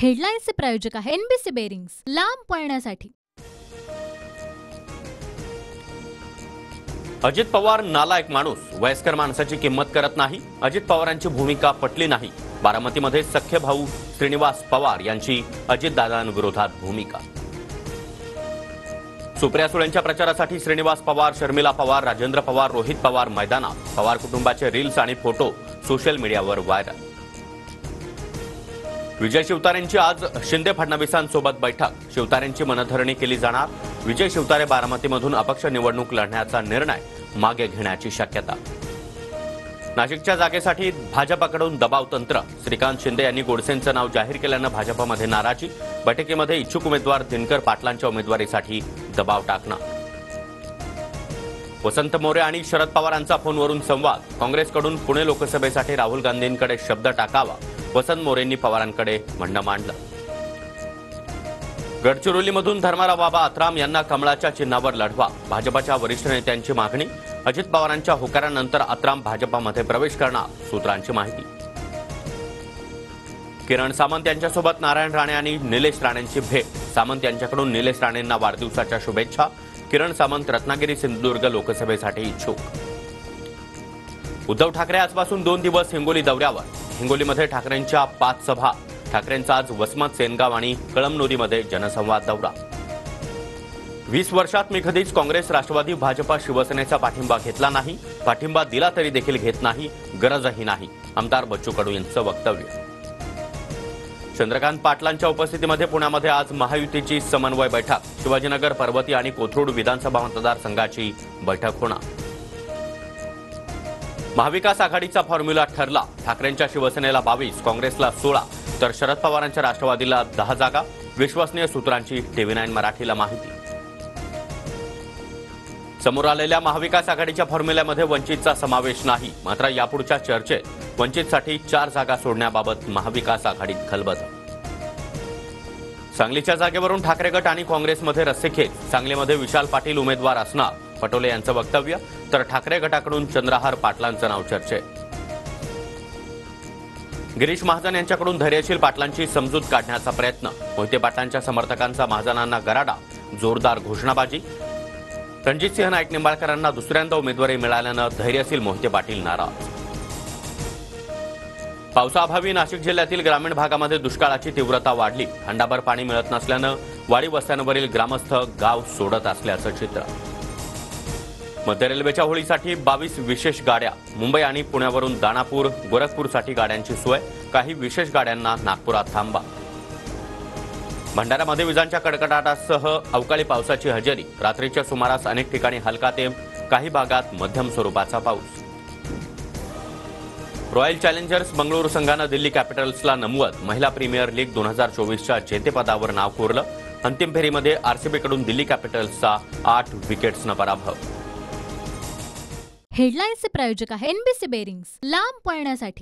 हेडलाईन्सचे प्रायोजक आहे NBC bearings, लांब पळण्यासाठी। अजित पवार नालायक माणूस, वयस्कर माणसाची किंमत करत नाही। अजित पवारांची भूमिका पटली नाही। बारामतीमध्ये सख्खे भाऊ श्रीनिवास पवार यांची अजितदादांविरोधात भूमिका। सुप्रिया सुळेंच्या प्रचारासाठी श्रीनिवास पवार, शर्मिला पवार, राजेंद्र पवार, रोहित पवार मैदानात। पवार कुटुंबाचे रील्स आणि फोटो सोशल मीडियावर व्हायरल। विजय शिवतारेंची आज शिंदे फडणवीसांसोबत बैठक। शिवतारेंची मनधरणी केली जाणार। विजय शिवतारे बारामतीमधून अपक्ष निवडणूक लढण्याचा निर्णय मागे घेण्याची शक्यता। नाशिकच्या जागेसाठी भाजपकडून दबाव तंत्र। श्रीकांत शिंदे यांनी गोडसेंचं नाव जाहीर केल्यानं भाजपमध्ये नाराजी। बैठकीमध्ये इच्छुक उमेदवार दिनकर पाटलांच्या उमेदवारीसाठी दबाव टाकणार। वसंत मोरे आणि शरद पवारांचा फोनवरून संवाद। काँग्रेसकडून पुणे लोकसभेसाठी राहुल गांधींकडे शब्द टाकावा। वसंत मोरेंनी पवारांकडे म्हणणं मांडलं। गडचिरोलीमधून धर्माराव बाबा आत्राम यांना कमळाच्या चिन्हावर लढवा। भाजपच्या वरिष्ठ नेत्यांची मागणी। अजित पवारांच्या होकारानंतर आत्राम भाजपमध्ये प्रवेश करणार, सूत्रांची माहिती। किरण सामंत यांच्यासोबत नारायण राणे आणि निलेश राणेंची भेट। सामंत यांच्याकडून निलेश राणेंना वाढदिवसाच्या शुभेच्छा। किरण सामंत रत्नागिरी सिंधुदुर्ग लोकसभेसाठी इच्छुक। उद्धव ठाकरे आजपासून 2 दिवस हिंगोली दौऱ्यावर। हिंगोलीमध्ये ठाकरेंच्या 5 सभा। ठाकरेंचा आज वसमत, सेनगाव आणि कळमनुरीमध्ये जनसंवाद दौरा। 20 वर्षात मी कधीच काँग्रेस, राष्ट्रवादी, भाजपा, शिवसेनेचा पाठिंबा घेतला नाही। पाठिंबा दिला तरी देखील घेत नाही, गरजही नाही। आमदार बच्चू कडू यांचं वक्तव्य। चंद्रकांत पाटलांच्या उपस्थितीमध्ये पुण्यामध्ये आज महायुतीची समन्वय बैठक। शिवाजीनगर, पर्वती आणि कोथरूड विधानसभा मतदारसंघाची बैठक होणार। महाविकास आघाडीचा फॉर्म्युला ठरला। ठाकरेंच्या शिवसेनेला 22, काँग्रेसला 16 तर शरद पवारांच्या राष्ट्रवादीला 10 जागा। विश्वसनीय सूत्रांची TV9 मराठीला माहिती। समोर आलेल्या महाविकास आघाडीच्या फॉर्म्युल्यामध्ये वंचितचा समावेश नाही। मात्र यापुढच्या चर्चेत वंचितसाठी 4 जागा सोडण्याबाबत महाविकास आघाडीत खलबतं। सांगलीच्या जागेवरून ठाकरे गट आणि काँग्रेसमध्ये रस्सीखेच। सांगलीमध्ये विशाल पाटील उमेदवार असणार, पटोले यांचं वक्तव्य। तर ठाकरे गटाकडून चंद्रहार पाटलांचं नाव चर्चेत। गिरीश महाजन यांच्याकडून धैर्यशील पाटलांची समजूत काढण्याचा प्रयत्न। मोहिते पाटलांच्या समर्थकांचा महाजनांना गराडा, जोरदार घोषणाबाजी। रणजितसिंह नाईक निंबाळकरांना दुसऱ्यांदा उमेदवारी मिळाल्यानं धैर्यशील मोहिते पाटील नाराज। पावसाअभावी नाशिक जिल्ह्यातील ग्रामीण भागामध्ये दुष्काळाची तीव्रता वाढली। हंडाभर पाणी मिळत नसल्यानं वाडी वस्त्यांवरील ग्रामस्थ गाव सोडत असल्याचं चित्र। मध्य रेल्वेच्या होळीसाठी 22 विशेष गाड्या। मुंबई आणि पुण्यावरून दानापूर, गोरखपूरसाठी गाड्यांची सोय। काही विशेष गाड्यांना नागपुरात थांबा। भंडाऱ्यामध्ये विजांच्या कडकडाटासह अवकाळी पावसाची हजेरी। रात्रीच्या सुमारास अनेक ठिकाणी हलका ते काही भागात मध्यम स्वरूपाचा पाऊस। रॉयल चॅलेंजर्स बंगळुरू संघानं दिल्ली कॅपिटल्सला नमवत महिला प्रीमियर लीग 2024च्या जेतेपदावर नाव कोरलं। अंतिम फेरीमध्ये आरसीबीकडून दिल्ली कॅपिटल्सचा 8 विकेट्सनं पराभव। हेडलाईन्सचे प्रायोजक आहे एनबीसी बेरिंग्स, लांब पळण्यासाठी।